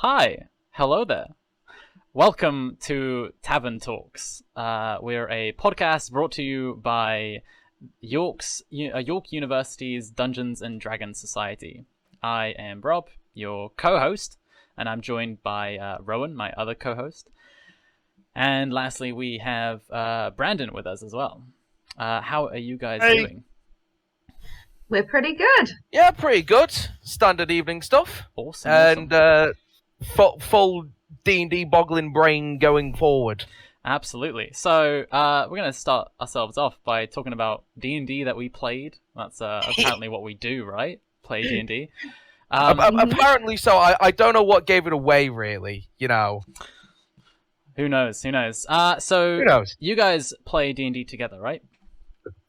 Hi, hello there. Welcome to Tavern Talks. We're a podcast brought to you by York University's Dungeons and Dragons Society. I am Rob, your co-host, and I'm joined by Rowan, my other co-host. And lastly, we have Brandon with us as well. How are you guys doing? We're pretty good. Yeah, pretty good. Standard evening stuff. Awesome. And full D&D boggling brain going forward. Absolutely. So we're going to start ourselves off by talking about D&D that we played. That's apparently what we do, right? Play D&D. Apparently so. I don't know what gave it away, really. You know. Who knows? Who knows? You guys play D&D together, right?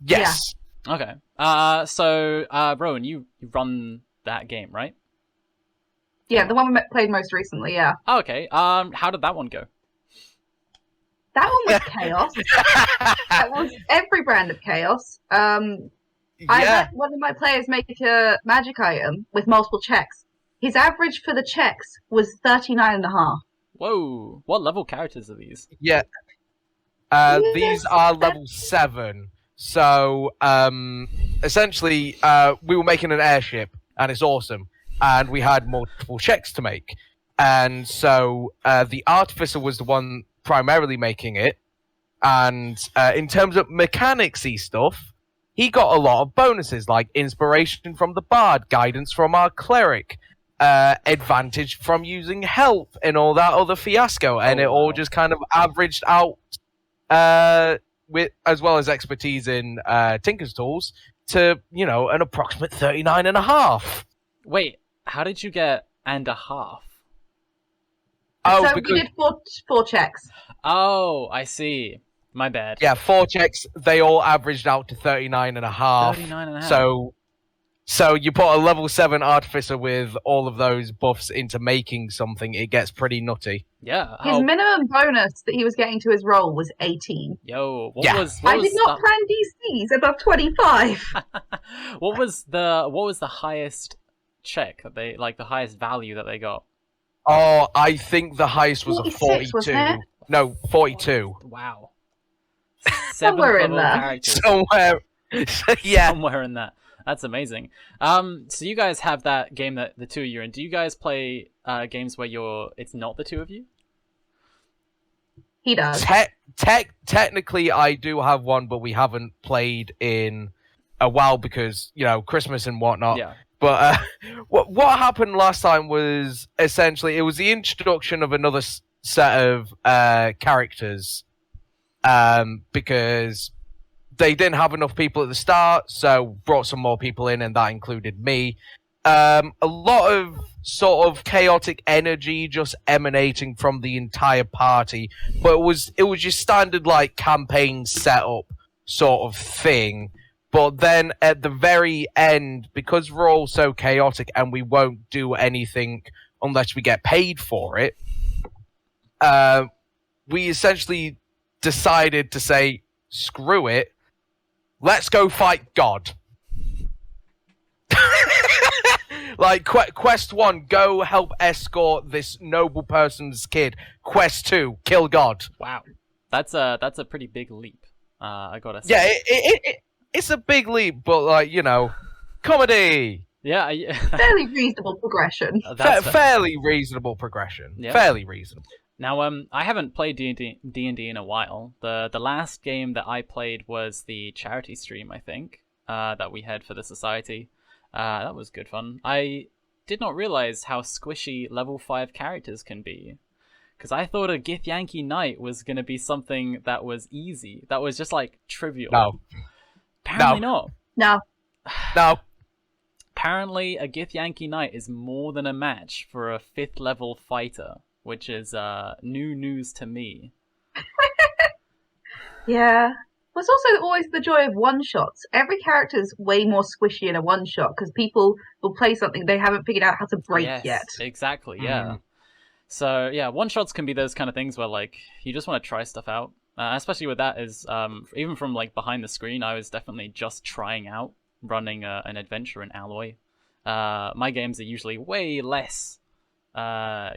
Yes. Okay. So Rowan, you run that game, right? Yeah, the one we played most recently, yeah. Oh, okay. How did that one go? That one was chaos. That was every brand of chaos. I had one of my players make a magic item with multiple checks. His average for the checks was 39.5. Whoa. What level characters are these? Yeah. These are level 7. So, essentially, we were making an airship, and it's awesome. And we had multiple checks to make. And so, the artificer was the one primarily making it. And in terms of mechanics-y stuff, he got a lot of bonuses, like inspiration from the bard, guidance from our cleric, advantage from using help, and all that other fiasco. And it all just kind of averaged out, with as well as expertise in Tinker's Tools, to, an approximate 39.5. Wait, how did you get and a half? So we did four checks. Oh, I see. My bad. Yeah, 4 checks, they all averaged out to 39.5. 39.5. So you put a level 7 artificer with all of those buffs into making something, it gets pretty nutty. Yeah. His minimum bonus that he was getting to his roll was 18. Yo, what I did not plan DCs above 25. What was the highest check that they, like, the highest value that they got? Oh, I think the highest was 46, a 42. wasn't it? No, 42. Wow. Somewhere in level there. characters. Somewhere. Yeah. Somewhere in that. That's amazing. So you guys have that game that the two of you are in. Do you guys play games where it's not the two of you? He does. Technically, I do have one, but we haven't played in a while because, Christmas and whatnot. Yeah. But what happened last time was essentially, it was the introduction of another set of characters, because they didn't have enough people at the start, so brought some more people in, and that included me. A lot of sort of chaotic energy just emanating from the entire party, but it was your standard like campaign setup sort of thing. But then at the very end, because we're all so chaotic and we won't do anything unless we get paid for it, we essentially decided to say, screw it, let's go fight God. Like, quest 1, go help escort this noble person's kid. Quest 2, kill God. Wow. That's a pretty big leap, I gotta say. Yeah, it's a big leap, but, comedy! Yeah. Fairly reasonable progression. Fairly reasonable progression. Yeah. Fairly reasonable. Now, I haven't played D&D in a while. The last game that I played was the charity stream, I think, that we had for the Society. That was good fun. I did not realize how squishy level 5 characters can be. Because I thought a Githyanki Knight was going to be something that was easy. That was just, trivial. No. Apparently not. No. No. Apparently, a Githyanki Knight is more than a match for a 5th level fighter, which is new news to me. Yeah. Well, it's also always the joy of one-shots. Every character's way more squishy in a one-shot because people will play something they haven't figured out how to break yet. Exactly, yeah. So, yeah, one-shots can be those kind of things where, you just want to try stuff out. Especially with that is, even from, behind the screen, I was definitely just trying out running an adventure in Alloy. My games are usually way less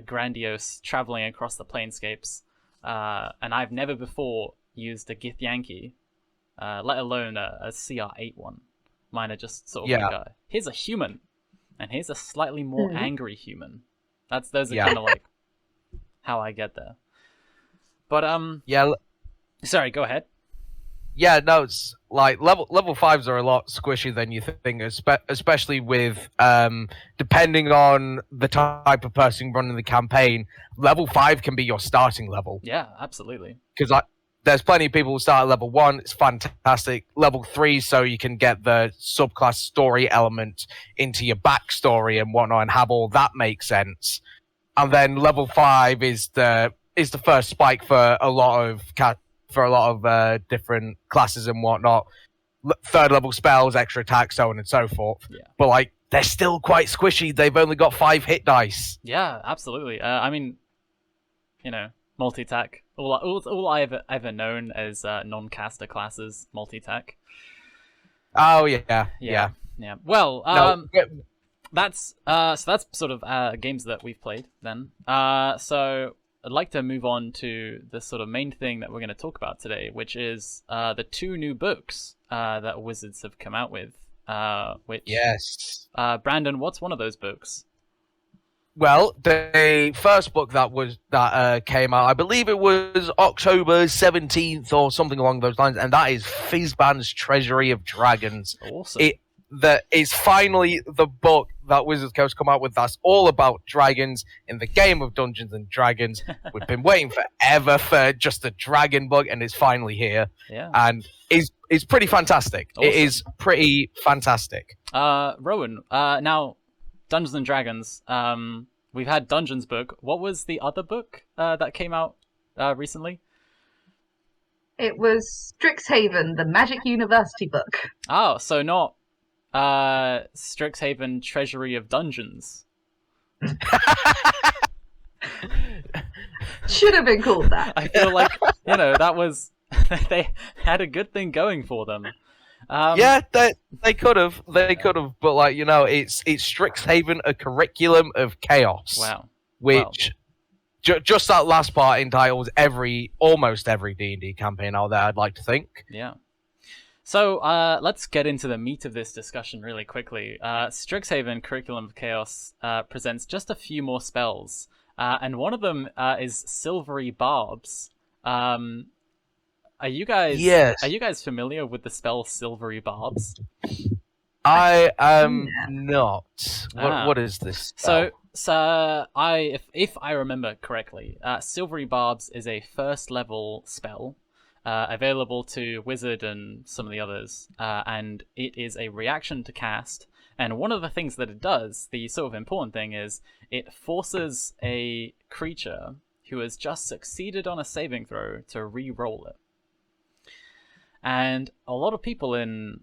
grandiose traveling across the planescapes, and I've never before used a Githyanki, let alone a CR8 one. Mine are just sort of like here's a human, and here's a slightly more angry human. Those are kind of like how I get there. But sorry, go ahead. Yeah, no, it's like level 5s are a lot squishy than you think, especially with depending on the type of person running the campaign. Level 5 can be your starting level. Yeah, absolutely. Because there's plenty of people who start at level 1. It's fantastic. Level 3, so you can get the subclass story element into your backstory and whatnot, and have all that make sense. And then level 5 is the first spike for a lot of different classes and whatnot. Third level spells, extra attack, so on and so forth. Yeah. But like, they're still quite squishy. They've only got 5 hit dice. Yeah, absolutely. I mean, multi-attack. All I've ever known as non-caster classes, multi-attack. Oh yeah. Well, No, that's sort of games that we've played then. So I'd like to move on to the sort of main thing that we're going to talk about today, which is the 2 new books that Wizards have come out with. Which yes. Brandon, what's one of those books? Well, the first book that came out, I believe it was October 17th or something along those lines, and that is Fizban's Treasury of Dragons. Awesome. That is finally the book that Wizards Coast come out with that's all about dragons in the game of Dungeons and Dragons. We've been waiting forever for just a dragon book, and it's finally here. Yeah. And it's pretty fantastic. Awesome. It is pretty fantastic. Rowan, now Dungeons and Dragons. We've had Dungeons book. What was the other book that came out recently? It was Strixhaven, the Magic University book. Oh, so not Strixhaven Treasury of Dungeons. Should have been called that. I feel like, that was... they had a good thing going for them. Yeah, they could have, but like it's Strixhaven, a curriculum of chaos. Wow. Which just that last part entitles almost every D&D campaign out there, I'd like to think. Yeah. So let's get into the meat of this discussion really quickly. Strixhaven Curriculum of Chaos presents just a few more spells, and one of them is Silvery Barbs. Are you guys familiar with the spell Silvery Barbs? I am not. What is this spell? So if I remember correctly, Silvery Barbs is a first level spell available to Wizard and some of the others, and it is a reaction to cast. And one of the things that it does, the sort of important thing, is it forces a creature who has just succeeded on a saving throw to re-roll it. And a lot of people in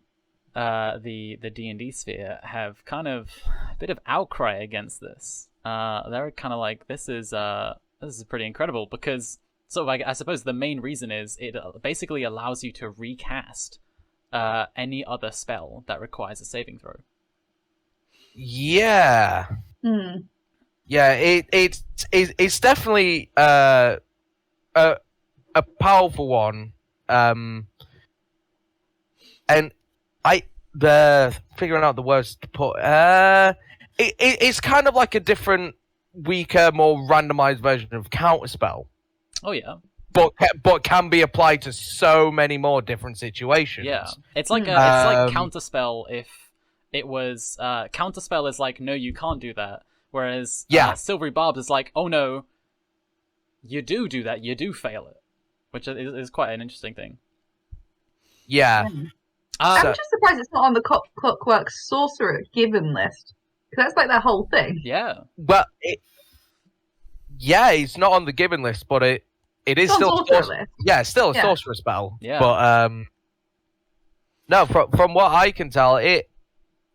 the D&D sphere have kind of a bit of outcry against this. They're kind of like, this is pretty incredible, because sort of I suppose the main reason is it basically allows you to recast any other spell that requires a saving throw. Yeah. Yeah, it's definitely a powerful one. And figuring out the words to put, it's kind of like a different, weaker, more randomized version of Counterspell. Oh yeah. But can be applied to so many more different situations. Yeah, it's like Counterspell if it was Counterspell is like, no, you can't do that. Whereas Silvery Barbs is like, oh no, you do that, you do fail it, which is quite an interesting thing. Yeah. I'm just surprised it's not on the Clockwork Sorcerer given list. Because that's like their whole thing. Yeah. Well, it's not on the given list, but it is still a sorcerer. Yeah, it's still a sorcerer spell. Yeah. But no, from what I can tell, it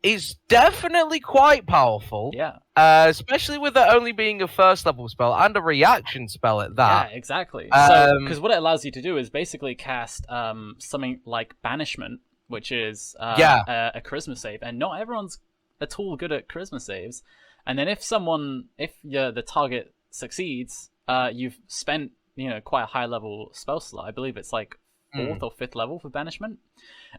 is definitely quite powerful. Yeah. Especially with it only being a first level spell and a reaction spell at that. Yeah, exactly. So, because what it allows you to do is basically cast something like Banishment, which is a charisma save, and not everyone's at all good at charisma saves. And then if the target succeeds, you've spent quite a high level spell slot. I believe it's like 4th or 5th level for banishment.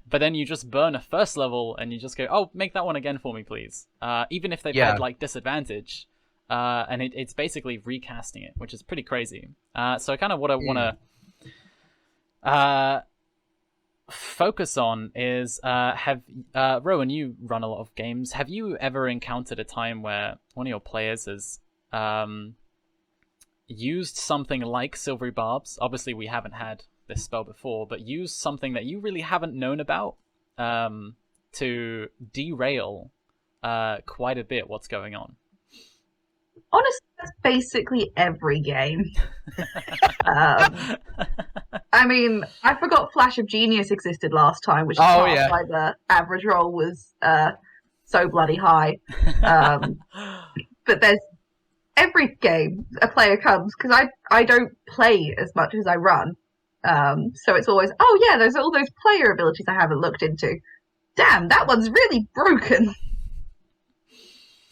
But then you just burn a 1st level and you just go, oh, make that one again for me, please. Even if they've had like disadvantage, and it's basically recasting it, which is pretty crazy. So kind of what I want to focus on is Rowan, you run a lot of games. Have you ever encountered a time where one of your players has used something like Silvery Barbs? Obviously, we haven't had this spell before, but used something that you really haven't known about to derail quite a bit what's going on. Honestly, that's basically every game. I mean, I forgot Flash of Genius existed last time, which is why the average roll was so bloody high. But there's every game a player comes, because I don't play as much as I run. So it's always, there's all those player abilities I haven't looked into. Damn, that one's really broken.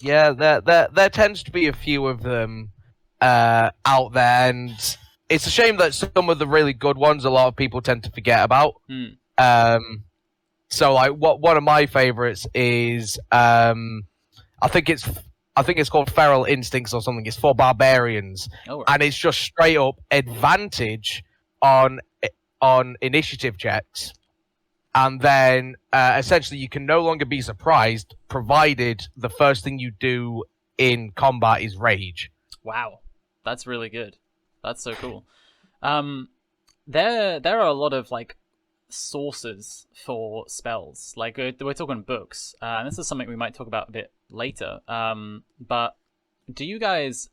Yeah, there tends to be a few of them out there, and it's a shame that some of the really good ones a lot of people tend to forget about. So, like, one of my favorites is I think it's called Feral Instincts or something. It's for barbarians, and it's just straight up advantage on initiative checks. And then, essentially, you can no longer be surprised, provided the first thing you do in combat is rage. Wow, that's really good. That's so cool. There are a lot of like sources for spells. Like we're talking books, and this is something we might talk about a bit later. But do you guys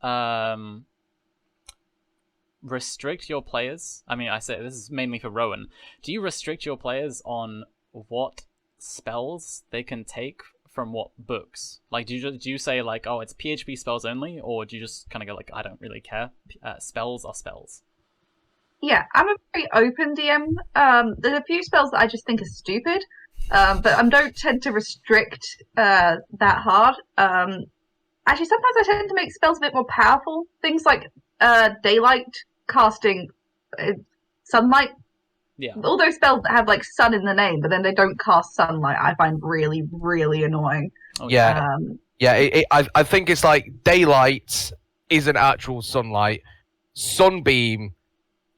restrict your players? I mean, I say this is mainly for Rowan. Do you restrict your players on what spells they can take from what books? Like, do you say like, oh, it's PHP spells only, or do you just kind of go like, I don't really care, spells are spells? Yeah, I'm a very open DM. There's a few spells that I just think are stupid, but I don't tend to restrict that hard. Actually, sometimes I tend to make spells a bit more powerful. Things like daylight casting, sunlight. Yeah. All those spells that have like sun in the name, but then they don't cast sunlight, I find really, really annoying. I think it's like daylight isn't actual sunlight. Sunbeam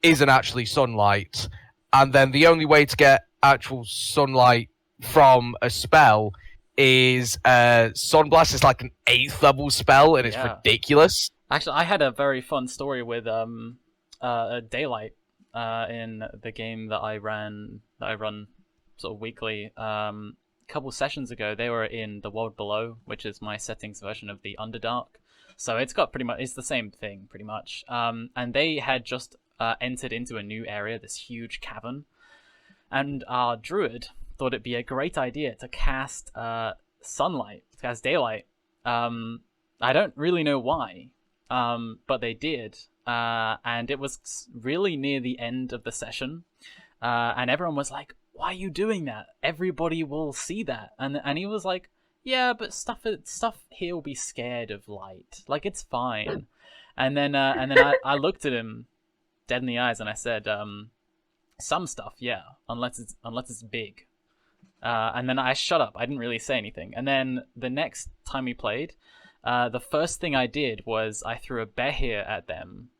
isn't actually sunlight. And then the only way to get actual sunlight from a spell is Sunblast is like an 8th level spell, and it's ridiculous. Actually, I had a very fun story with daylight in the game that I run sort of weekly. A couple sessions ago, they were in the World Below, which is my settings version of the Underdark. So it's the same thing pretty much. And they had just entered into a new area, this huge cavern, and our druid thought it'd be a great idea to cast daylight. I don't really know why, but they did, and it was really near the end of the session, and everyone was like, "Why are you doing that? Everybody will see that." And he was like, "Yeah, but stuff here will be scared of light. Like, it's fine." And then I looked at him dead in the eyes and I said, "Some stuff, yeah, unless it's big." And then I shut up. I didn't really say anything. And then the next time we played, the first thing I did was I threw a behir at them,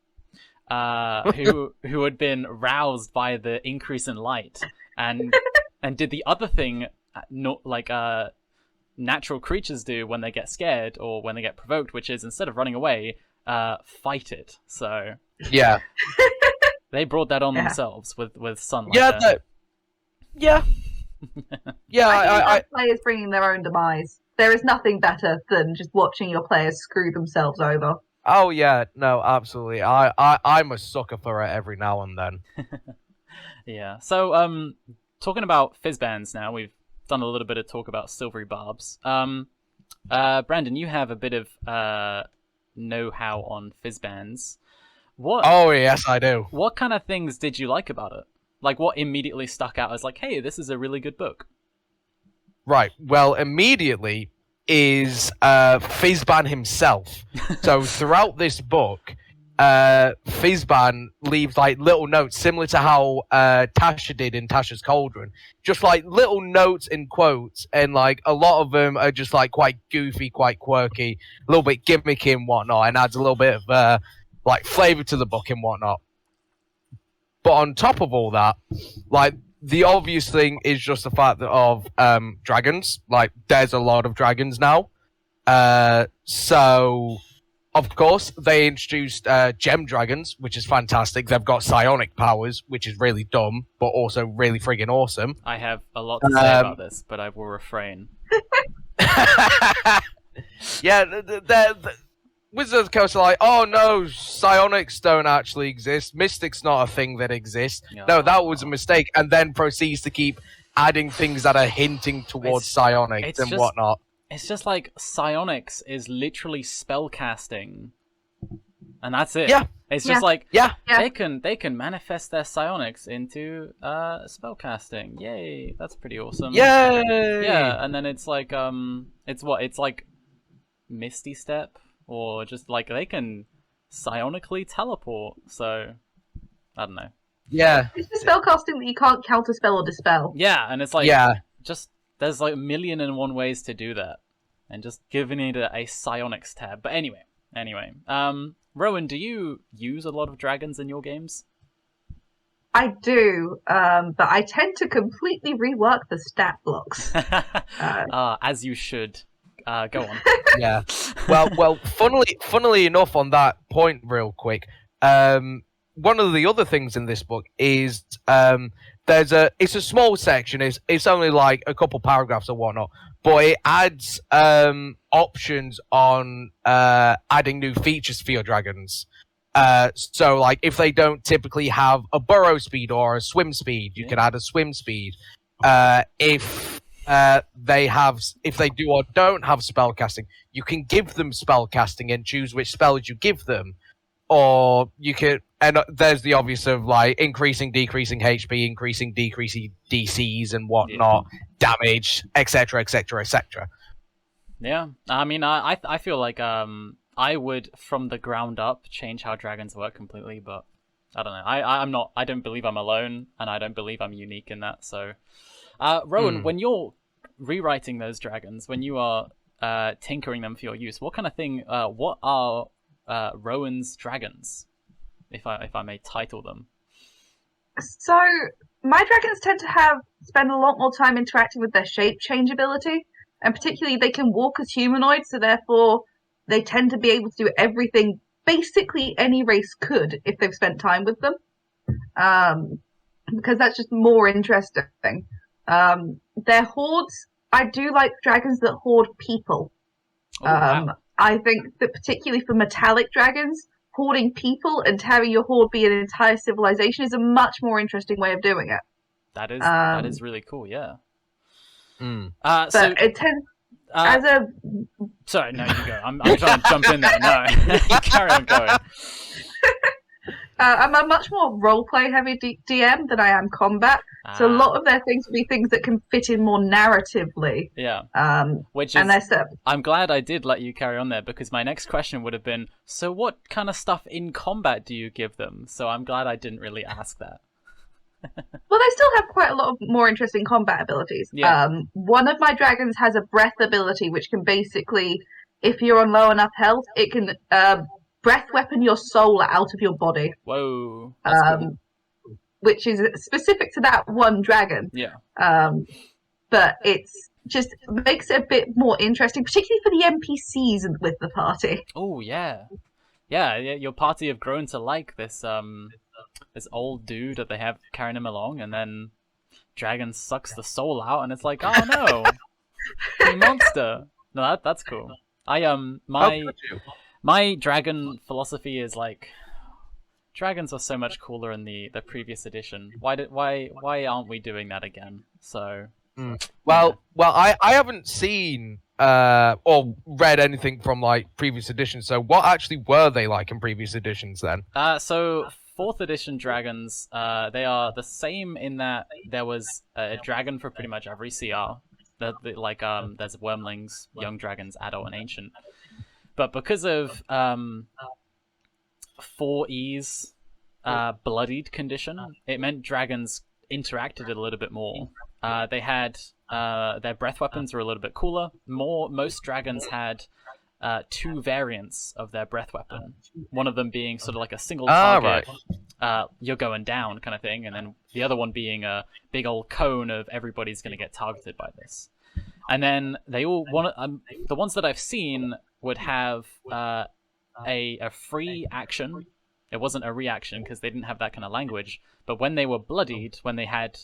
who had been roused by the increase in light, and did the other thing, natural creatures do when they get scared or when they get provoked, which is instead of running away, fight it. So yeah, they brought that on themselves with sunlight. Yeah, I players bringing their own demise. There is nothing better than just watching your players screw themselves over. Oh yeah, no, absolutely. I'm a sucker for it every now and then. Yeah. So talking about Fizbands now, we've done a little bit of talk about Silvery Barbs. Brandon, you have a bit of know-how on Fizbands. What? Oh yes, I do. What kind of things did you like about it? Like, what immediately stuck out as like, hey, this is a really good book? Right. Well, immediately, is Fizban himself. So throughout this book, Fizban leaves like little notes similar to how Tasha did in Tasha's Cauldron. Just like little notes and quotes, and like a lot of them are just like quite goofy, quite quirky, a little bit gimmicky and whatnot, and adds a little bit of like flavor to the book and whatnot. But on top of all that, like the obvious thing is just the fact that of dragons. Like there's a lot of dragons now. So of course they introduced gem dragons, which is fantastic. They've got psionic powers, which is really dumb, but also really friggin' awesome. I have a lot to say about this, but I will refrain. Yeah, the Wizards of the Coast are like, oh no, psionics don't actually exist. Mystic's not a thing that exists. No, that was a mistake. And then proceeds to keep adding things that are hinting towards psionics and whatnot. It's just like psionics is literally spell casting, and that's it. Yeah, it's just like they can manifest their psionics into spell casting. Yay, that's pretty awesome. Yay! Yeah, and then it's like it's like Misty Step. Or just like they can psionically teleport, so I don't know. Yeah, it's the spellcasting that you can't counterspell or dispel. Yeah, and it's like just there's like 1,000,001 ways to do that, and just giving it a psionics tab. But anyway, Rowan, do you use a lot of dragons in your games? I do, but I tend to completely rework the stat blocks. As you should. Go on. Yeah. Well. Funnily enough, on that point, real quick, one of the other things in this book is it's a small section. It's only like a couple paragraphs or whatnot, but it adds options on adding new features for your dragons. So like if they don't typically have a burrow speed or a swim speed, you can add a swim speed. If they do or don't have spellcasting, you can give them spellcasting and choose which spells you give them. Or you can, and there's the obvious of like increasing, decreasing HP, increasing, decreasing DCs and whatnot, damage, etc., etc., etc. Yeah, I mean, I feel like I would from the ground up change how dragons work completely, but I don't know. I don't believe I'm alone, and I don't believe I'm unique in that. So, Rowan, when you're rewriting those dragons, when you are tinkering them for your use, what kind of thing? What are Rowan's dragons, if I may title them? So my dragons tend to spend a lot more time interacting with their shape change ability, and particularly they can walk as humanoids, so therefore they tend to be able to do everything basically any race could if they've spent time with them, because that's just more interesting. Their hordes, I do like dragons that hoard people. Wow. I think that particularly for metallic dragons, hoarding people and having your horde be an entire civilization is a much more interesting way of doing it. That is really cool, yeah. But it tends as a... Sorry, no, you go. I'm trying to jump in there. No, carry on going. I'm a much more roleplay heavy DM than I am combat. So a lot of their things will be things that can fit in more narratively. Yeah. Which is... I'm glad I did let you carry on there, because my next question would have been, so what kind of stuff in combat do you give them? So I'm glad I didn't really ask that. Well, they still have quite a lot of more interesting combat abilities. Yeah. One of my dragons has a breath ability, which can basically, if you're on low enough health, it can breath weapon your soul out of your body. Whoa. That's cool. Which is specific to that one dragon. Yeah. But it's just makes it a bit more interesting, particularly for the NPCs with the party. Oh, yeah. Yeah, your party have grown to like this this old dude that they have carrying him along, and then dragon sucks the soul out, and it's like, oh no, you monster. No, that's cool. My dragon philosophy is like, dragons are so much cooler in the previous edition. Why aren't we doing that again? So, well, I haven't seen or read anything from like previous editions. So, what actually were they like in previous editions then? So 4th edition dragons, they are the same in that there was a dragon for pretty much every CR. There's wormlings, young dragons, adult, and ancient. But because of 4E's bloodied condition, it meant dragons interacted a little bit more. They had their breath weapons were a little bit cooler. Most dragons had 2 variants of their breath weapon. One of them being sort of like a single target, you're going down kind of thing, and then the other one being a big old cone of everybody's going to get targeted by this. And then they all the ones that I've seen would have a free action. It wasn't a reaction because they didn't have that kind of language. But when they were bloodied, when they had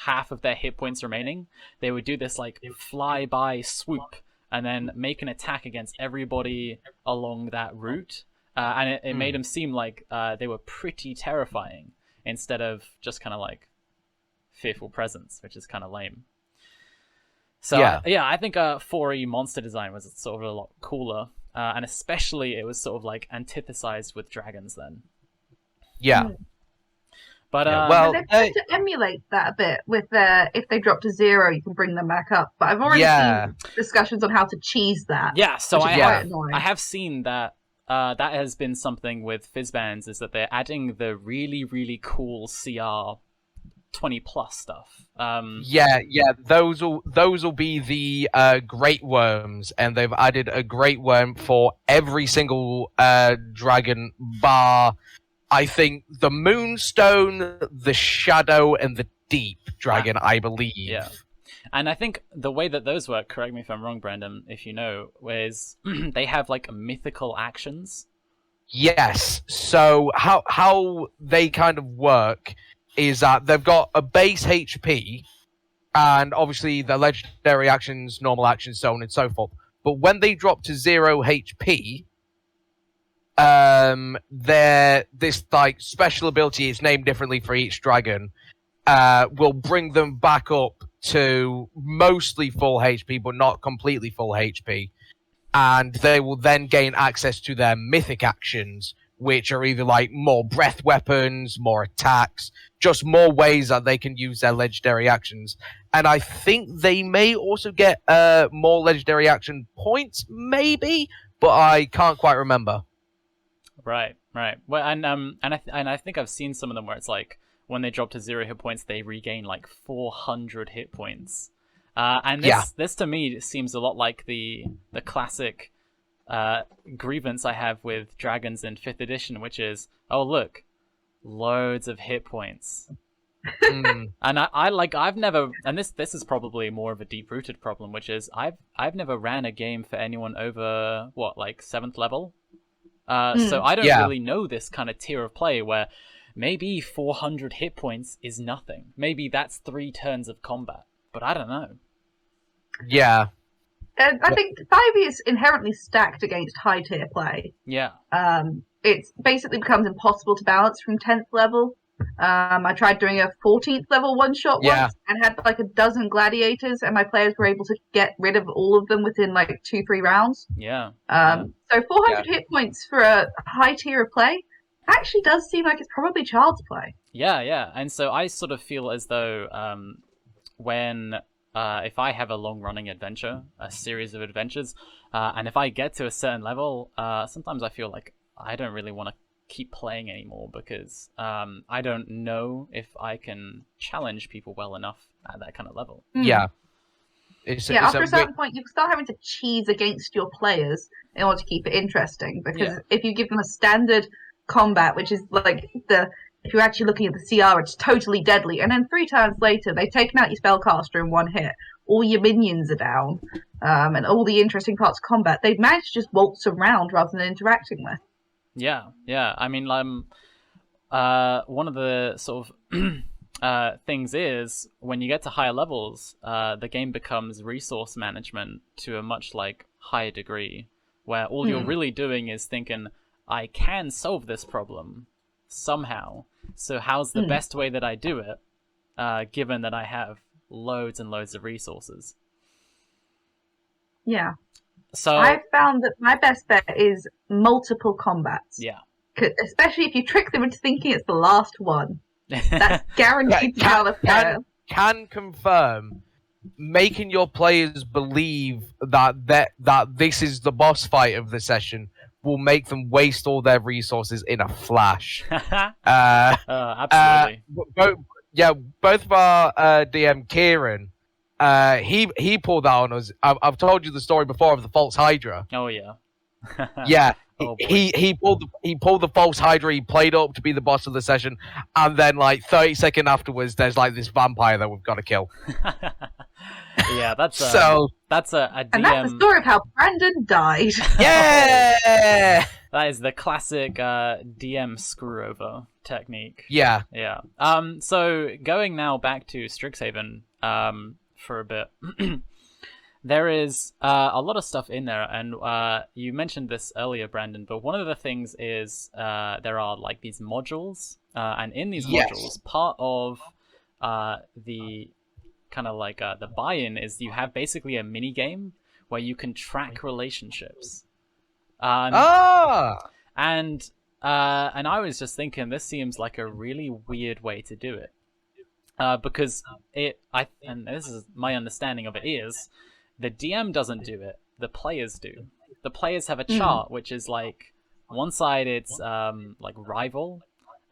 half of their hit points remaining, they would do this like fly-by swoop and then make an attack against everybody along that route. And it made them seem like they were pretty terrifying instead of just kind of like fearful presence, which is kind of lame. So I think 4E monster design was sort of a lot cooler, and especially it was sort of like antithesized with dragons then. Yeah. But they've tried to emulate that a bit with if they drop to 0, you can bring them back up. But I've already seen discussions on how to cheese that. Yeah, so I have seen that. That has been something with Fizbands, is that they're adding the really, really cool CR 20 plus stuff. Those will be the great worms, and they've added a great worm for every single dragon bar. I think the Moonstone, the Shadow, and the Deep dragon, I believe. Yeah. And I think the way that those work, correct me if I'm wrong, Brandon, if you know, is they have like mythical actions. Yes. So how they kind of work is that they've got a base HP, and obviously the legendary actions, normal actions, so on and so forth. But when they drop to 0 HP, this like special ability is named differently for each dragon. Will bring them back up to mostly full HP, but not completely full HP. And they will then gain access to their mythic actions, which are either like more breath weapons, more attacks, just more ways that they can use their legendary actions. And I think they may also get more legendary action points, maybe, but I can't quite remember. Right. Well, and I think I've seen some of them where it's like when they drop to 0 hit points, they regain like 400 hit points. And this to me seems a lot like the classic grievance I have with dragons in 5th edition, which is, oh look, loads of hit points. And I've never, and this is probably more of a deep-rooted problem, which is I've never ran a game for anyone over like 7th level. So I don't really know this kind of tier of play where maybe 400 hit points is nothing. Maybe that's 3 turns of combat, but I don't know. Yeah. I think 5e is inherently stacked against high tier play. Yeah. It basically becomes impossible to balance from 10th level. I tried doing a 14th level one-shot once and had like a dozen gladiators, and my players were able to get rid of all of them within like 2-3 rounds. Yeah. So 400 hit points for a high tier of play actually does seem like it's probably child's play. Yeah. And so I sort of feel as though when if I have a long-running adventure, a series of adventures, and if I get to a certain level, sometimes I feel like I don't really want to keep playing anymore because I don't know if I can challenge people well enough at that kind of level. Yeah. After a certain point, you start having to cheese against your players in order to keep it interesting, because if you give them a standard combat, which is like if you're actually looking at the CR, it's totally deadly, and then 3 turns later, they've taken out your spellcaster in 1 hit, all your minions are down, and all the interesting parts of combat, they've managed to just waltz around rather than interacting with. Yeah. I mean, one of the sort of things is when you get to higher levels, the game becomes resource management to a much like higher degree, where all you're really doing is thinking, I can solve this problem somehow. So how's the best way that I do it, given that I have loads and loads of resources? Yeah. So I've found that my best bet is multiple combats. Yeah. Especially if you trick them into thinking it's the last one. That's guaranteed to fail. Can confirm making your players believe that this is the boss fight of the session will make them waste all their resources in a flash. Absolutely. Both of our DM Kieran, he pulled that on us. I've told you the story before of the false Hydra. Oh yeah. Yeah, Oh, he pulled the false Hydra. He played up to be the boss of the session, and then like 30 seconds afterwards, there's like this vampire that we've got to kill. Yeah, that's a And that's the DM. story of how Brandon died. Yeah, That is the classic DM screw over technique. yeah. Yeah. So going now back to Strixhaven for a bit. There is a lot of stuff in there, and you mentioned this earlier, Brandon, but one of the things is there are like these modules, and in these modules, part of the kind of like the buy-in is you have basically a mini game where you can track relationships. And I was just thinking, this seems like a really weird way to do it, because and this is my understanding of it is. The DM doesn't do it. The players do. The players have a chart, which is like one side it's like rival,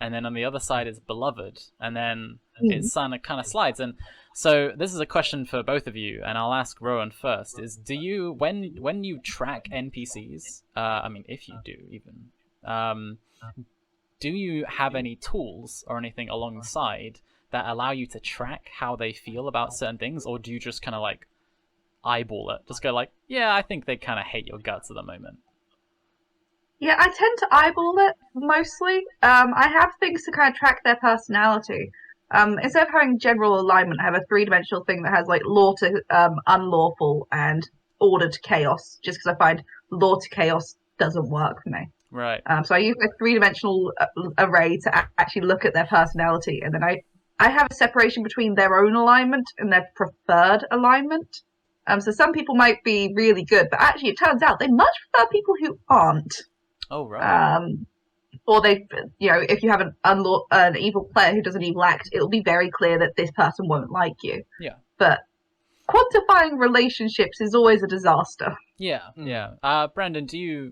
and then on the other side it's beloved, and then it's kind of slides. And so this is a question for both of you, and I'll ask Rowan first: is do you when you track NPCs? I mean, if you do even, do you have any tools or anything along the side that allow you to track how they feel about certain things, or do you just kind of like eyeball it, just go like, yeah, I think they kind of hate your guts at the moment? Yeah, I tend to eyeball it mostly. I have things to kind of track their personality. Instead of having general alignment, I have a three-dimensional thing that has like law to unlawful and order to chaos, just because I find law to chaos doesn't work for me. Right. So I use a three-dimensional array to actually look at their personality, and then I have a separation between their own alignment and their preferred alignment. So some people might be really good, but actually it turns out they much prefer people who aren't. Oh, right. Or they, if you have an evil player who does an evil act, it'll be very clear that this person won't like you. Yeah. But quantifying relationships is always a disaster. Yeah, yeah. Brandon,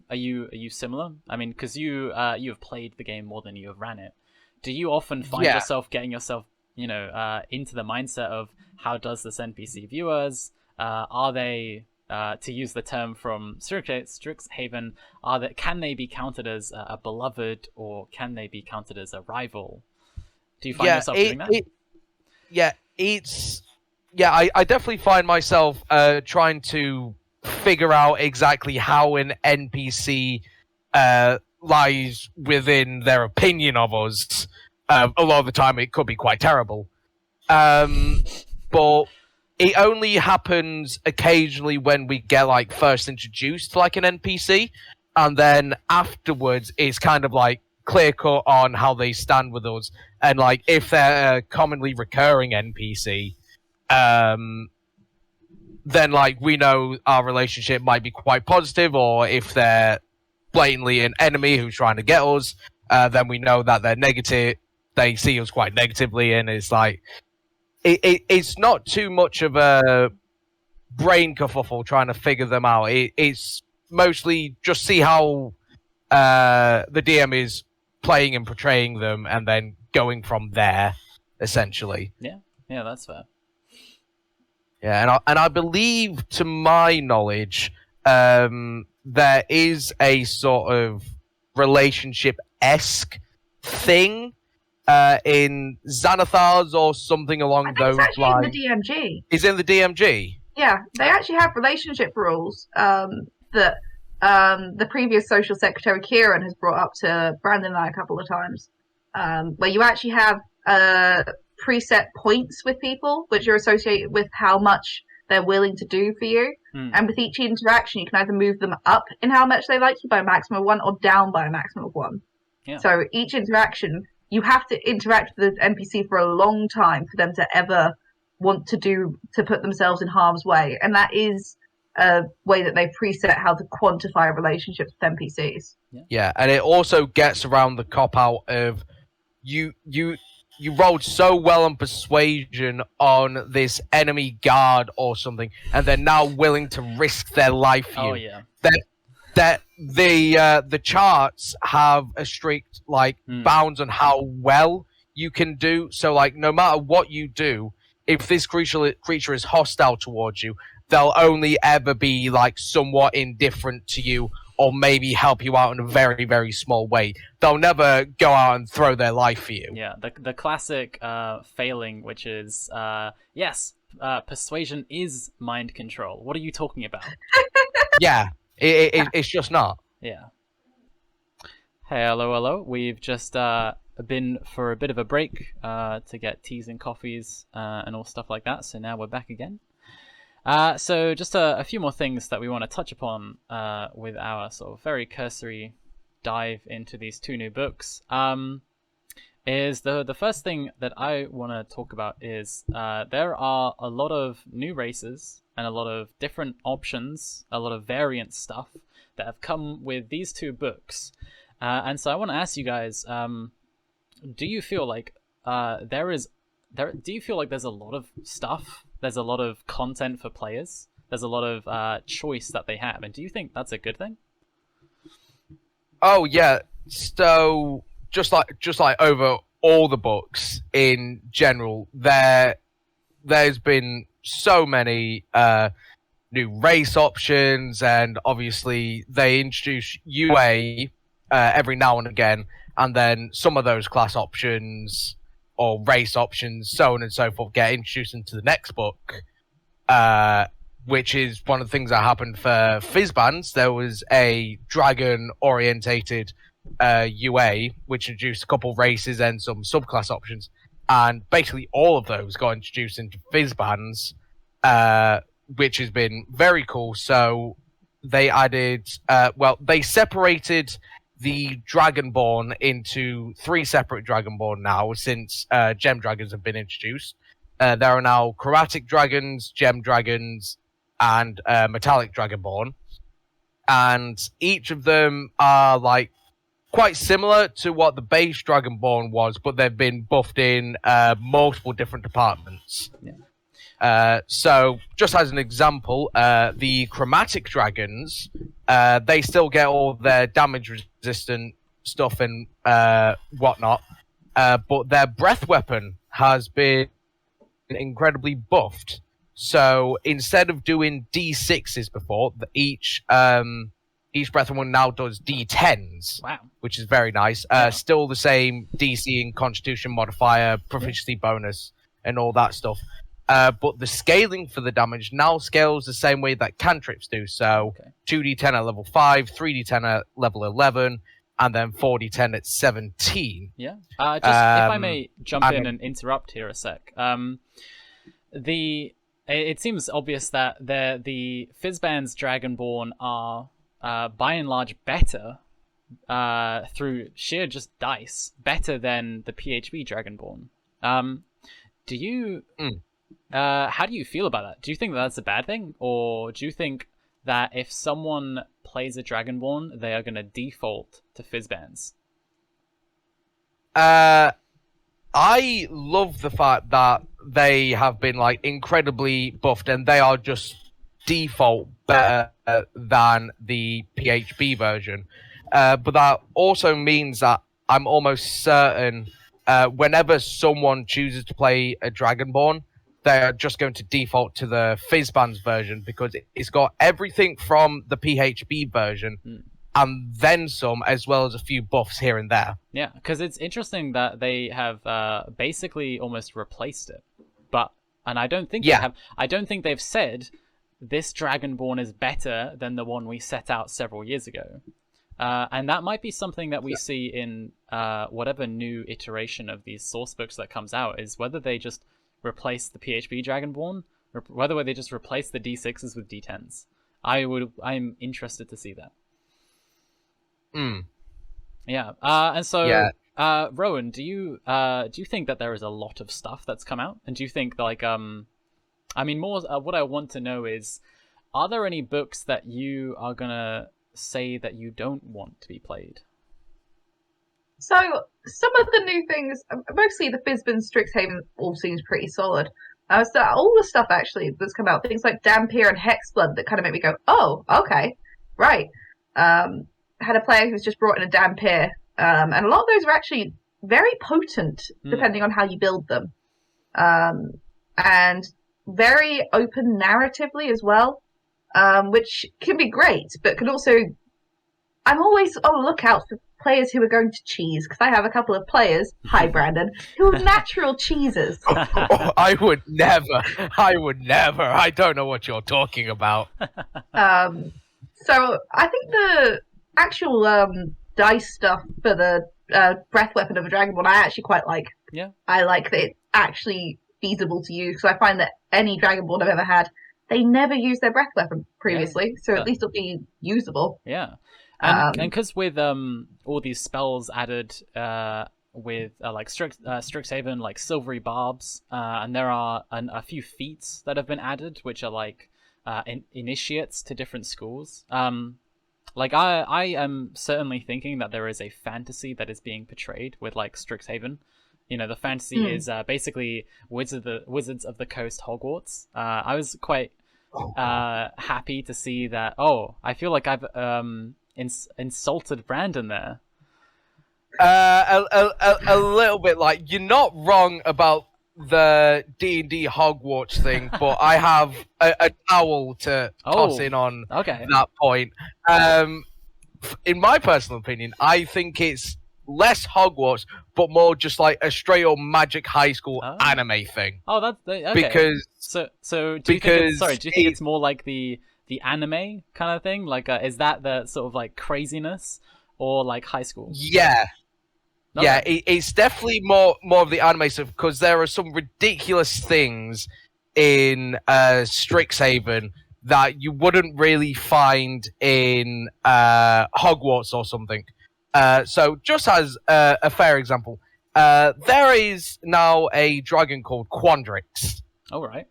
are you similar? I mean, because you have played the game more than you have ran it. Do you often find yourself getting yourself, into the mindset of how does this NPC view us? Are they, to use the term from Strixhaven, can they be counted as a beloved, or can they be counted as a rival? Do you find yourself doing that? I definitely find myself trying to figure out exactly how an NPC lies within their opinion of us. A lot of the time it could be quite terrible. But it only happens occasionally when we get like first introduced to like an NPC, and then afterwards it's kind of like clear cut on how they stand with us, and like if they're a commonly recurring NPC, then like we know our relationship might be quite positive, or if they're blatantly an enemy who's trying to get us, then we know that they're negative. They see us quite negatively, and it's like it's not too much of a brain kerfuffle trying to figure them out. It's mostly just see how the DM is playing and portraying them, and then going from there, essentially. Yeah, that's fair. Yeah, and I believe, to my knowledge, there is a sort of relationship-esque thing in Xanathar's or something along those lines. It's actually in the DMG. Is in the DMG? Yeah, they actually have relationship rules that the previous social secretary Kieran has brought up to Brandon and I a couple of times, where you actually have preset points with people, which are associated with how much they're willing to do for you. And with each interaction, you can either move them up in how much they like you by a maximum of 1, or down by a maximum of 1. Yeah. So each interaction, you have to interact with the NPC for a long time for them to ever want to put themselves in harm's way. And that is a way that they preset how to quantify relationships with NPCs. Yeah, and it also gets around the cop-out of you you rolled so well on persuasion on this enemy guard or something, and they're now willing to risk their life for you. Oh yeah. That the charts have a strict bounds on how well you can do. So like no matter what you do, if this creature is hostile towards you, they'll only ever be like somewhat indifferent to you, or maybe help you out in a very, very small way. They'll never go out and throw their life for you. Yeah, the classic failing, which is yes, persuasion is mind control. What are you talking about? Yeah, it's just not. Yeah. Hey, hello. We've just been for a bit of a break to get teas and coffees and all stuff like that. So now we're back again. So just a few more things that we want to touch upon with our sort of very cursory dive into these two new books. Is the first thing that I want to talk about is there are a lot of new races and a lot of different options, a lot of variant stuff that have come with these two books. And so I want to ask you guys, do you feel like do you feel like there's a lot of stuff? There's a lot of content for players. There's a lot of choice that they have, and do you think that's a good thing? Oh yeah. So just like over all the books in general, there's been so many new race options, and obviously they introduce UA every now and again, and then some of those class options or race options, so on and so forth, get introduced into the next book, which is one of the things that happened for Fizband. There was a dragon-orientated UA, which introduced a couple races and some subclass options, and basically all of those got introduced into Fizbands, which has been very cool. So they added, they separated the Dragonborn into 3 separate Dragonborn now, since Gem Dragons have been introduced. There are now Chromatic Dragons, Gem Dragons, and Metallic Dragonborn. And each of them are like quite similar to what the base Dragonborn was, but they've been buffed in multiple different departments. Yeah. So, just as an example, the Chromatic Dragons, they still get all their damage-resistant stuff and whatnot, but their breath weapon has been incredibly buffed. So, instead of doing D6s before, each breath weapon now does D10s. Wow. Which is very nice. Yeah. Still the same DC and Constitution modifier, proficiency bonus, and all that stuff. But the scaling for the damage now scales the same way that cantrips do. So 2d10 at level 5, 3d10 at level 11, and then 4d10 at 17. Yeah. Just if I may jump in and interrupt here a sec. It seems obvious that the Fizband's Dragonborn are by and large better through sheer just dice, better than the PHB Dragonborn. Do you... how do you feel about that? Do you think that's a bad thing? Or do you think that if someone plays a Dragonborn, they are going to default to Fizbands? I love the fact that they have been like incredibly buffed, and they are just default better than the PHB version. But that also means that I'm almost certain whenever someone chooses to play a Dragonborn, they're just going to default to the Fizban's version, because it's got everything from the PHB version and then some, as well as a few buffs here and there. Yeah, because it's interesting that they have basically almost replaced it. And I don't think they have. I don't think they've said this Dragonborn is better than the one we set out several years ago. And that might be something that we see in whatever new iteration of these source books that comes out, is whether they just replace the PHB Dragonborn, or whether they just replace the D6s with D10s. I'm interested to see that. Yeah. And so, Rowan, do you think that there is a lot of stuff that's come out? And do you think like what I want to know is, are there any books that you are gonna say that you don't want to be played? So some of the new things, mostly the Fizband, Strixhaven, all seems pretty solid. So all the stuff actually that's come out, things like Dampier and Hexblood that kind of make me go, oh, okay, right. Had a player who's just brought in a Dampier, and a lot of those are actually very potent, depending on how you build them, and very open narratively as well, which can be great, but can also. I'm always on the lookout for players who are going to cheese, because I have a couple of players, hi Brandon, who are natural cheesers. I would never. I don't know what you're talking about. So I think the actual dice stuff for the breath weapon of a dragonborn I actually quite like. Yeah. I like that it's actually feasible to use, because I find that any dragonborn I've ever had, they never used their breath weapon previously, so at least it'll be usable. Yeah. And because with all these spells added with like Strixhaven, like Silvery Barbs, and there are a few feats that have been added, which are like initiates to different schools. Like I am certainly thinking that there is a fantasy that is being portrayed with like Strixhaven. You know, the fantasy is basically Wizards of the Coast Hogwarts. I was quite happy to see that. Oh, I feel like I've insulted Brandon there. A little bit. Like, you're not wrong about the D&D Hogwarts thing, but I have a towel to toss in on that point. In my personal opinion, I think it's less Hogwarts, but more just like a straight up Magic High School anime thing. Oh, that's okay. Because do you think it's more like the anime kind of thing? Like, is that the sort of like craziness, or like high school? Yeah. Okay. Yeah, it's definitely more of the anime stuff, because there are some ridiculous things in Strixhaven that you wouldn't really find in Hogwarts or something. So, just as a fair example, there is now a dragon called Quandrix. All right.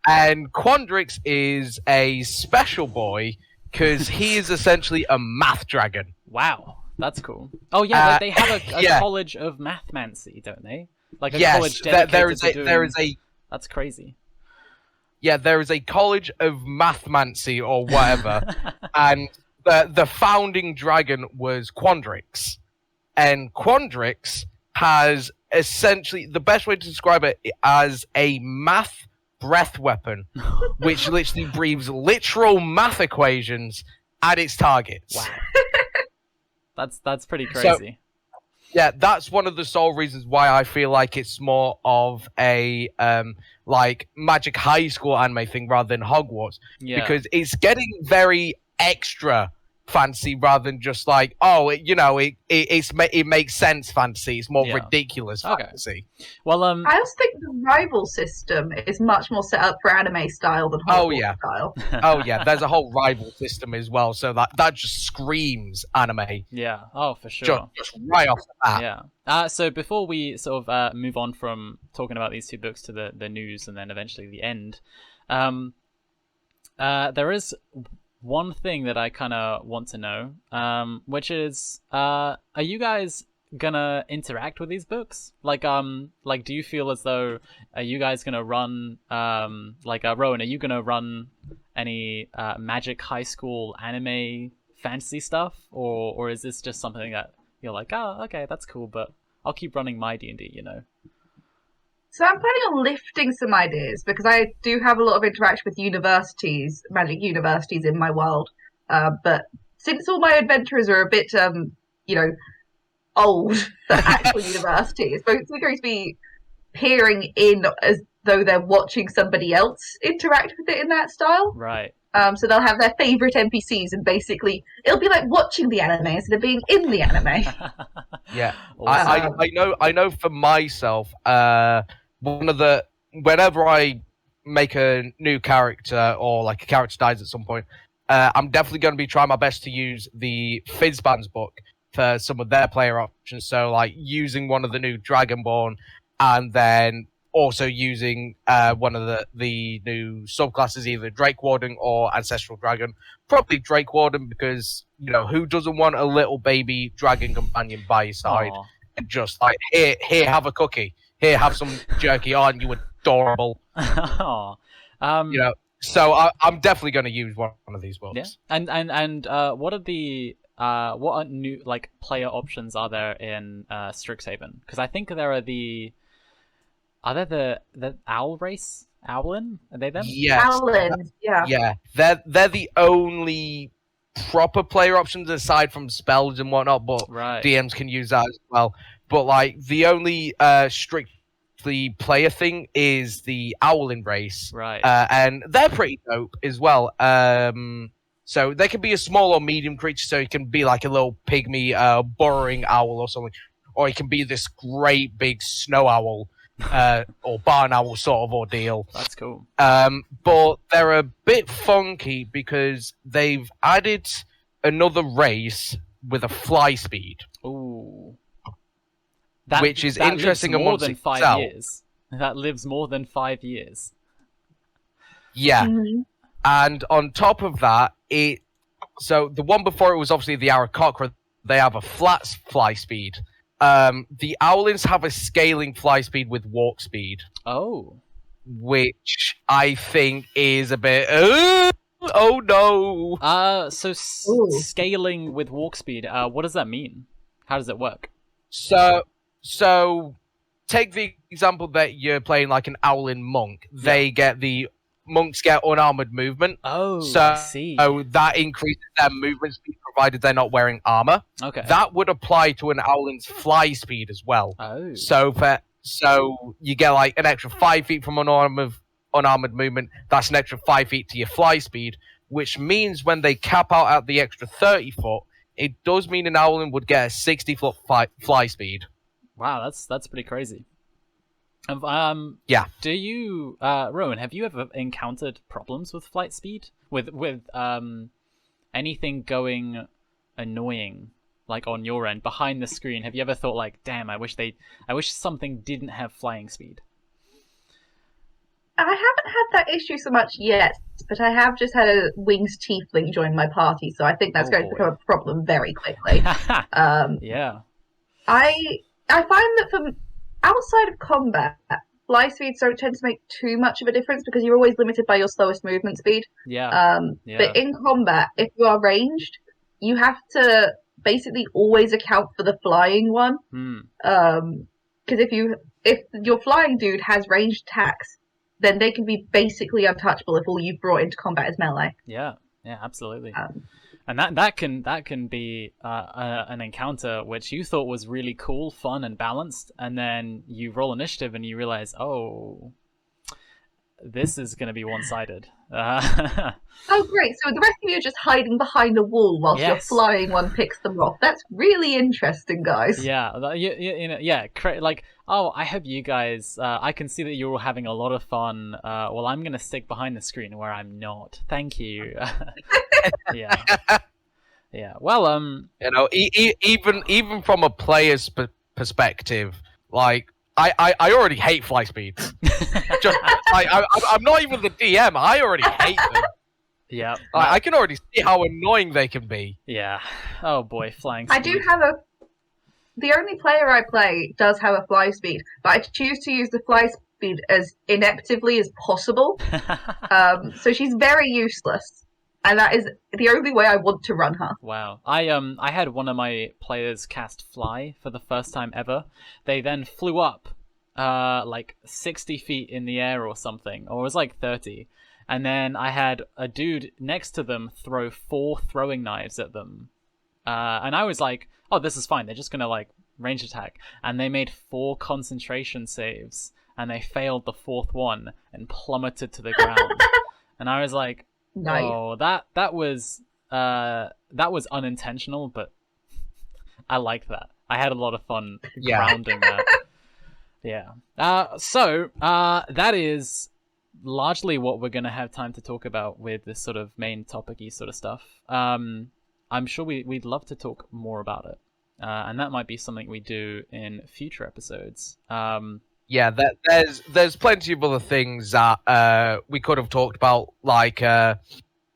And Quandrix is a special boy, because he is essentially a math dragon. Wow. That's cool. Oh yeah, they have a college of mathmancy, don't they? Like a college dedicated to doing... That's crazy. Yeah, there is a college of mathmancy or whatever, and the founding dragon was Quandrix, and Quandrix has essentially, the best way to describe it, as a math breath weapon, which literally breathes literal math equations at its targets. Wow. That's pretty crazy. So, yeah, that's one of the sole reasons why I feel like it's more of a like Magic High School anime thing rather than Hogwarts. Yeah. Because it's getting very extra fantasy rather than just like, oh, it makes sense fantasy. It's more ridiculous fantasy. Well, I also think the rival system is much more set up for anime style than Hogwarts style. Oh yeah, there's a whole rival system as well, so that just screams anime. Yeah, oh for sure. Just right off the bat. Yeah. So before we sort of move on from talking about these two books to the news and then eventually the end, there is one thing that I kind of want to know, which is, are you guys gonna interact with these books? Like, do you feel as though, are you guys gonna run, Rowan, are you gonna run any Magic High School anime fantasy stuff, or is this just something that you're like, oh, okay, that's cool, but I'll keep running my D&D, you know? So I'm planning on lifting some ideas, because I do have a lot of interaction with universities, magic universities in my world. But since all my adventurers are a bit, old for actual universities, so it's going to be peering in as though they're watching somebody else interact with it in that style. Right. So they'll have their favourite NPCs, and basically it'll be like watching the anime instead of being in the anime. Yeah, awesome. I know for myself, whenever I make a new character or like a character dies at some point, I'm definitely going to be trying my best to use the Fizband's book for some of their player options. So like using one of the new Dragonborn and then also using one of the new subclasses, either Drake Warden or Ancestral Dragon. Probably Drake Warden because, you know, who doesn't want a little baby dragon companion by your side? Aw. And just like, here, have a cookie. Here, have some jerky. Aren't you adorable? Aw. You know, so I'm definitely going to use one of these books. Yeah. And what are the what are new like player options are there in Strixhaven? Because I think there are the owl race? Owlin? Are they them? Yes. Owlins, yeah. Yeah. They're the only proper player options aside from spells and whatnot, but Right. DMs can use that as well. But like the only strictly player thing is the Owlin race. Right. And they're pretty dope as well. So they can be a small or medium creature, so it can be like a little pygmy burrowing owl or something. Or it can be this great big snow owl or barn owl sort of ordeal. That's cool. But they're a bit funky because they've added another race with a fly speed. Ooh. Which is interesting lives more amongst than 5 itself. years. That lives more than 5 years. Yeah. Mhm. And on top of that, so the one before it was obviously the Aarakocra. They have a flat fly speed. The Owlins have a scaling fly speed with walk speed, Oh. which I think is a bit. Oh no! So Ooh. scaling with walk speed. What does that mean? How does it work? So take the example that you're playing like an Owlin monk. Monks get unarmored movement. Oh, So I see. that increases their movement speed provided they're not wearing armor. Okay. That would apply to an Owlin's fly speed as well. Oh. So you get like an extra 5 feet from unarmored movement. That's an extra 5 feet to your fly speed, which means when they cap out at the extra 30 foot, it does mean an Owlin would get a 60-foot fly speed. Wow, that's pretty crazy. Yeah. Do you, Rowan? Have you ever encountered problems with flight speed? With anything going annoying, like on your end behind the screen? Have you ever thought like, damn, I wish something didn't have flying speed? I haven't had that issue so much yet, but I have just had a winged tiefling join my party, so I think that's going to become a problem very quickly. Yeah. I find that from outside of combat, fly speeds don't tend to make too much of a difference because you're always limited by your slowest movement speed. Yeah. But in combat, if you are ranged, you have to basically always account for the flying one. Because if your flying dude has ranged attacks, then they can be basically untouchable if all you've brought into combat is melee. Yeah, absolutely. And that can be an encounter which you thought was really cool, fun, and balanced, and then you roll initiative and you realize, oh, this is going to be one-sided. Oh, great! So the rest of you are just hiding behind a wall whilst your flying one picks them off. That's really interesting, guys. Yeah, you know, yeah. Like, oh, I hope you guys. I can see that you're all having a lot of fun. Well, I'm gonna stick behind the screen where I'm not. Thank you. Yeah. Yeah. Well, you know, even from a player's perspective, like I already hate fly speeds. Just I'm not even the DM. I already hate them. Yeah. I can already see how annoying they can be. Yeah. Oh boy, flying speed. I do have the only player I play does have a fly speed, but I choose to use the fly speed as ineptively as possible. So she's very useless. And that is the only way I want to run her. Wow. I had one of my players cast fly for the first time ever. They then flew up like 60 feet in the air or something, or it was like 30. And then I had a dude next to them throw 4 throwing knives at them. And I was like, oh, this is fine. They're just going to like range attack. And they made 4 concentration saves, and they failed the 4th one and plummeted to the ground. And I was like, nice. Oh, that was unintentional, but I like that. I had a lot of fun grounding that. Yeah. So that is largely what we're gonna have time to talk about with this sort of main topic-y sort of stuff. I'm sure we'd love to talk more about it, and that might be something we do in future episodes. Yeah, there's plenty of other things that we could have talked about. Like, I'm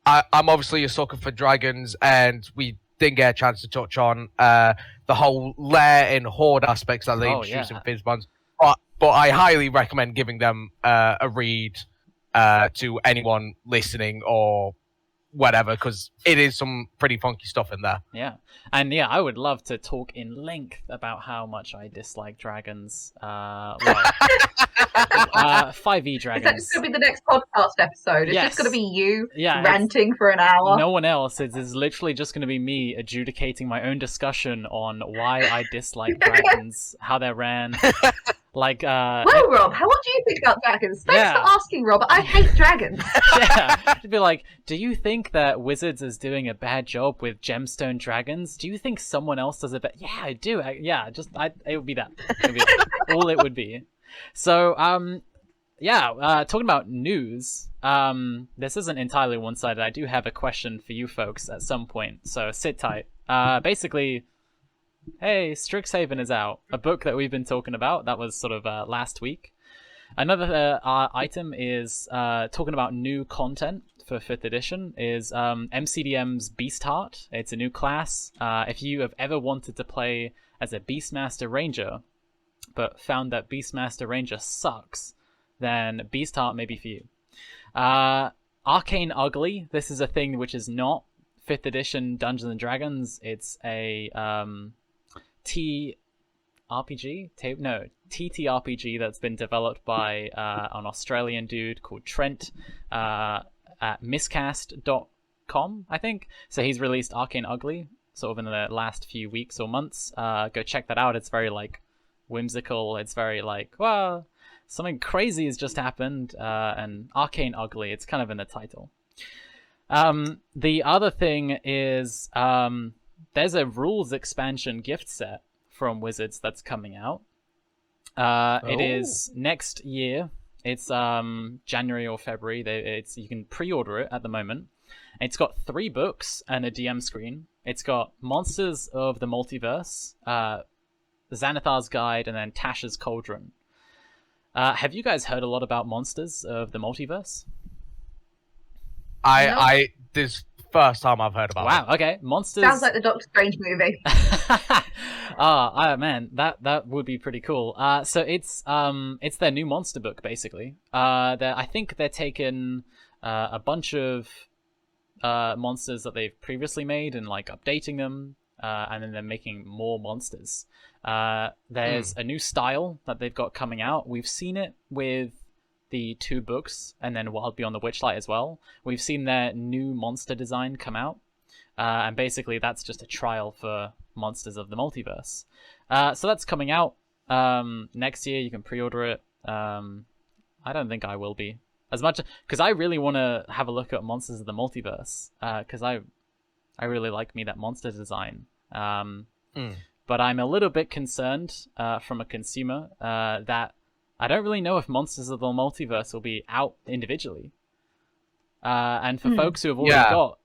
obviously a sucker for dragons, and we didn't get a chance to touch on the whole lair and horde aspects that they introduced in Fizband. But I highly recommend giving them a read to anyone listening or whatever, because it is some pretty funky stuff in there. Yeah, and yeah, I would love to talk in length about how much I dislike dragons. 5e dragons. Is that just going to be the next podcast episode? It's just going to be you ranting for an hour? No one else. It's literally just going to be me adjudicating my own discussion on why I dislike dragons, how they're ran. Like, well, Rob, what do you think about dragons? Thanks for asking, Rob. I hate dragons. Yeah, it'd be like, do you think that Wizards is doing a bad job with gemstone dragons? Do you think someone else does it better? Yeah, I do. It would be that. It would be all it would be. So, talking about news, this isn't entirely one-sided. I do have a question for you folks at some point, so sit tight. Basically, hey, Strixhaven is out, a book that we've been talking about. That was sort of last week. Another item is talking about new content for 5th edition is MCDM's Beastheart. It's a new class. If you have ever wanted to play as a Beastmaster Ranger, but found that Beastmaster Ranger sucks, then Beastheart may be for you. Arcane Ugly. This is a thing which is not 5th edition Dungeons and Dragons. It's a TTRPG that's been developed by an Australian dude called Trent at miscast.com, I think. So he's released Arcane Ugly sort of in the last few weeks or months. Go check that out. It's very like whimsical. It's very like, well, something crazy has just happened, and Arcane Ugly, it's kind of in the title. The other thing is there's a rules expansion gift set from Wizards that's coming out. It is next year. It's January or February. You can pre-order it at the moment. It's got 3 books and a DM screen. It's got Monsters of the Multiverse, Xanathar's Guide, and then Tasha's Cauldron. Have you guys heard a lot about Monsters of the Multiverse? This first time I've heard about it. Wow, okay. Monsters... Sounds like the Doctor Strange movie. Man, that would be pretty cool. So it's their new monster book, basically. I think they're taking a bunch of monsters that they've previously made and like updating them, and then they're making more monsters. There's a new style that they've got coming out. We've seen it with the 2 books, and then Wild Beyond the Witchlight as well. We've seen their new monster design come out, and basically that's just a trial for Monsters of the Multiverse. So that's coming out next year. You can pre-order it. I don't think I will be as much, because I really want to have a look at Monsters of the Multiverse, because I really like me that monster design. But I'm a little bit concerned from a consumer that I don't really know if Monsters of the Multiverse will be out individually. And for folks who have already got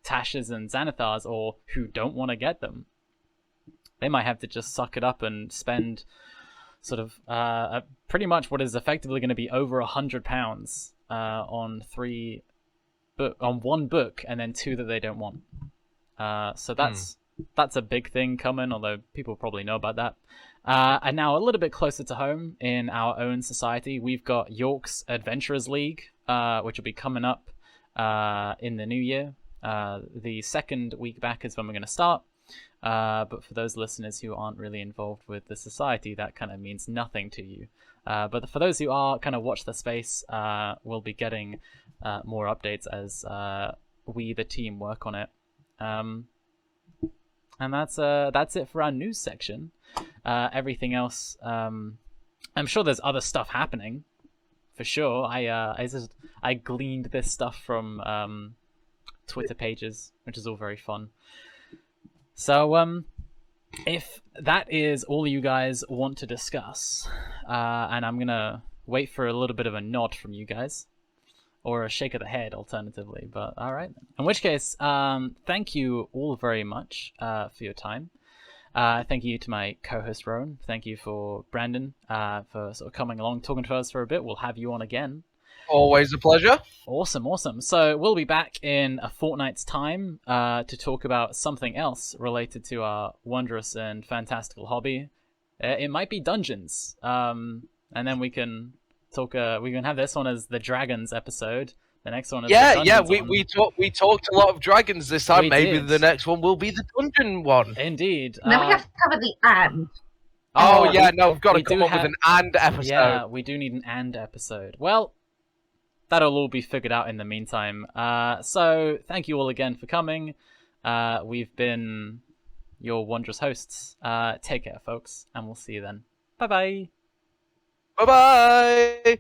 Tashas and Xanathars, or who don't want to get them, they might have to just suck it up and spend sort of pretty much what is effectively going to be over £100 on one book, and then 2 that they don't want. So that's a big thing coming, although people probably know about that. And now a little bit closer to home in our own society, we've got York's Adventurers League, which will be coming up in the new year. The second week back is when we're going to start. But for those listeners who aren't really involved with the society, that kind of means nothing to you. But for those who are, kind of watch the space, we'll be getting more updates as we, the team, work on it. And that's it for our news section. Everything else, I'm sure there's other stuff happening, for sure. I gleaned this stuff from Twitter pages, which is all very fun. So if that is all you guys want to discuss, and I'm gonna wait for a little bit of a nod from you guys, or a shake of the head alternatively, but all right. In which case, thank you all very much for your time. Thank you to my co-host Rowan. Thank you for Brandon for sort of coming along, talking to us for a bit. We'll have you on again. Always a pleasure. Awesome. So we'll be back in a fortnight's time to talk about something else related to our wondrous and fantastical hobby. It might be dungeons, and then we can talk. We can have this one as the dragons episode. The next one is the dungeons one. We talked a lot of dragons this time. Maybe did. the next one will be the dungeon one. Indeed. And then we have to cover the and. Oh yeah, no, we've got to come up with an and episode. Yeah, we do need an and episode. Well, that'll all be figured out in the meantime. So thank you all again for coming. We've been your wondrous hosts. Take care, folks, and we'll see you then. Bye-bye. Bye-bye.